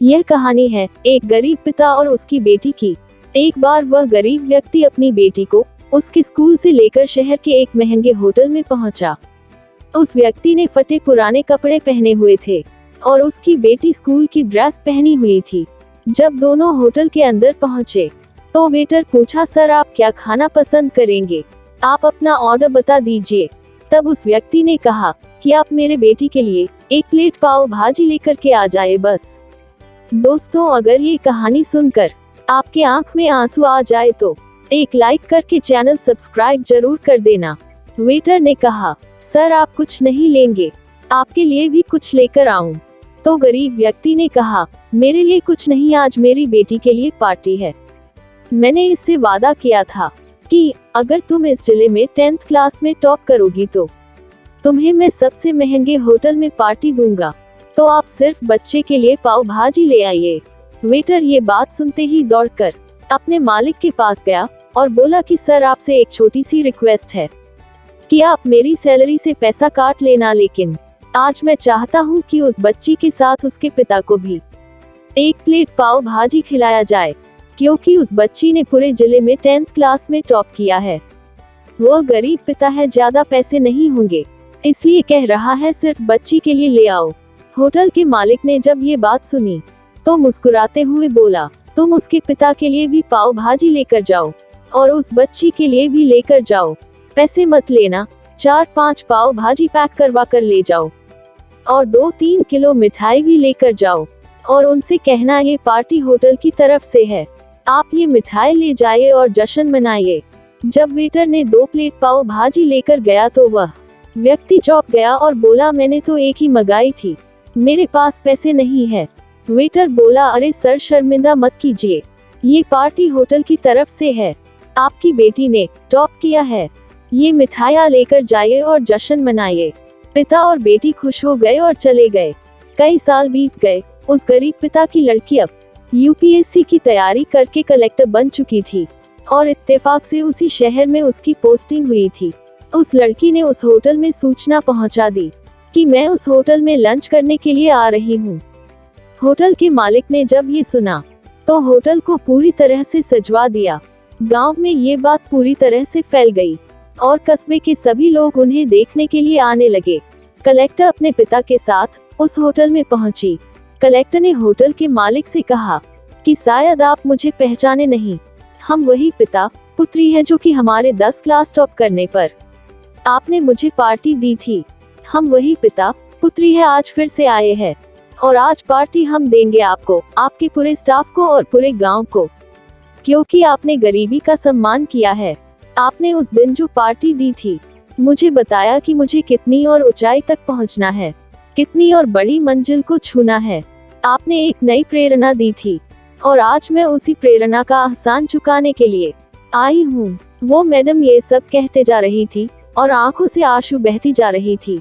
यह कहानी है एक गरीब पिता और उसकी बेटी की। एक बार वह गरीब व्यक्ति अपनी बेटी को उसके स्कूल से लेकर शहर के एक महंगे होटल में पहुंचा। उस व्यक्ति ने फटे पुराने कपड़े पहने हुए थे और उसकी बेटी स्कूल की ड्रेस पहनी हुई थी। जब दोनों होटल के अंदर पहुंचे तो वेटर पूछा, सर आप क्या खाना पसंद करेंगे? आप अपना ऑर्डर बता दीजिए। तब उस व्यक्ति ने कहा कि आप मेरे बेटी के लिए एक प्लेट पाव भाजी लेकर के आ जाए बस। दोस्तों, अगर ये कहानी सुनकर आपके आंख में आंसू आ जाए तो एक लाइक करके चैनल सब्सक्राइब जरूर कर देना। वेटर ने कहा, सर आप कुछ नहीं लेंगे, आपके लिए भी कुछ लेकर आऊं? तो गरीब व्यक्ति ने कहा, मेरे लिए कुछ नहीं, आज मेरी बेटी के लिए पार्टी है। मैंने इससे वादा किया था कि अगर तुम इस जिले में 10th क्लास में टॉप करोगी तो तुम्हें मैं सबसे महंगे होटल में पार्टी दूंगा, तो आप सिर्फ बच्चे के लिए पाव भाजी ले आइए। वेटर ये बात सुनते ही दौड़कर अपने मालिक के पास गया और बोला कि सर आपसे एक छोटी सी रिक्वेस्ट है कि आप मेरी सैलरी से पैसा काट लेना, लेकिन आज मैं चाहता हूँ कि उस बच्ची के साथ उसके पिता को भी एक प्लेट पाव भाजी खिलाया जाए, क्योंकि उस बच्ची ने पूरे जिले में 10th क्लास में टॉप किया है। वो गरीब पिता है, ज्यादा पैसे नहीं होंगे, इसलिए कह रहा है सिर्फ बच्ची के लिए ले आओ। होटल के मालिक ने जब ये बात सुनी तो मुस्कुराते हुए बोला, तुम उसके पिता के लिए भी पाव भाजी लेकर जाओ और उस बच्ची के लिए भी लेकर जाओ, पैसे मत लेना, 4-5 पाव भाजी पैक करवा कर ले जाओ और 2-3 किलो मिठाई भी लेकर जाओ और उनसे कहना ये पार्टी होटल की तरफ से है, आप ये मिठाई ले जाइए और जश्न मनाइए। जब वेटर ने 2 प्लेट पाव भाजी लेकर गया तो वह व्यक्ति चौंक गया और बोला, मैंने तो एक ही मंगाई थी, मेरे पास पैसे नहीं है। वेटर बोला, अरे सर शर्मिंदा मत कीजिए, ये पार्टी होटल की तरफ से है, आपकी बेटी ने टॉप किया है, ये मिठाइयाँ लेकर जाइए और जश्न मनाइए। पिता और बेटी खुश हो गए और चले गए। कई साल बीत गए। उस गरीब पिता की लड़की अब यूपीएससी की तैयारी करके कलेक्टर बन चुकी थी और इत्तेफाक से उसी शहर में उसकी पोस्टिंग हुई थी। उस लड़की ने उस होटल में सूचना पहुंचा दी कि मैं उस होटल में लंच करने के लिए आ रही हूँ। होटल के मालिक ने जब ये सुना तो होटल को पूरी तरह से सजवा दिया। गांव में ये बात पूरी तरह से फैल गई और कस्बे के सभी लोग उन्हें देखने के लिए आने लगे। कलेक्टर अपने पिता के साथ उस होटल में पहुंची। कलेक्टर ने होटल के मालिक से कहा कि शायद आप मुझे पहचाने नहीं, हम वही पिता पुत्री है जो कि हमारे 10 क्लास टॉप करने पर आपने मुझे पार्टी दी थी। हम वही पिता पुत्री है, आज फिर से आए हैं और आज पार्टी हम देंगे आपको, आपके पूरे स्टाफ को और पूरे गांव को, क्योंकि आपने गरीबी का सम्मान किया है। आपने उस दिन जो पार्टी दी थी मुझे बताया कि मुझे कितनी और ऊंचाई तक पहुंचना है, कितनी और बड़ी मंजिल को छूना है। आपने एक नई प्रेरणा दी थी और आज मैं उसी प्रेरणा का एहसान चुकाने के लिए आई हूँ। वो मैडम ये सब कहते जा रही थी और आंखों से आंसू बहती जा रही थी।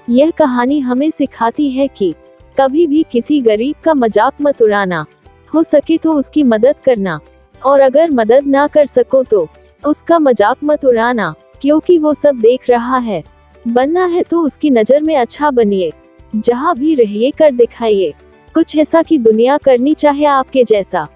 यह कहानी हमें सिखाती है कि कभी भी किसी गरीब का मजाक मत उड़ाना, हो सके तो उसकी मदद करना और अगर मदद ना कर सको तो उसका मजाक मत उड़ाना, क्योंकि वो सब देख रहा है। बनना है तो उसकी नजर में अच्छा बनिए, जहाँ भी रहिए कर दिखाइए कुछ ऐसा कि दुनिया करनी चाहे आपके जैसा।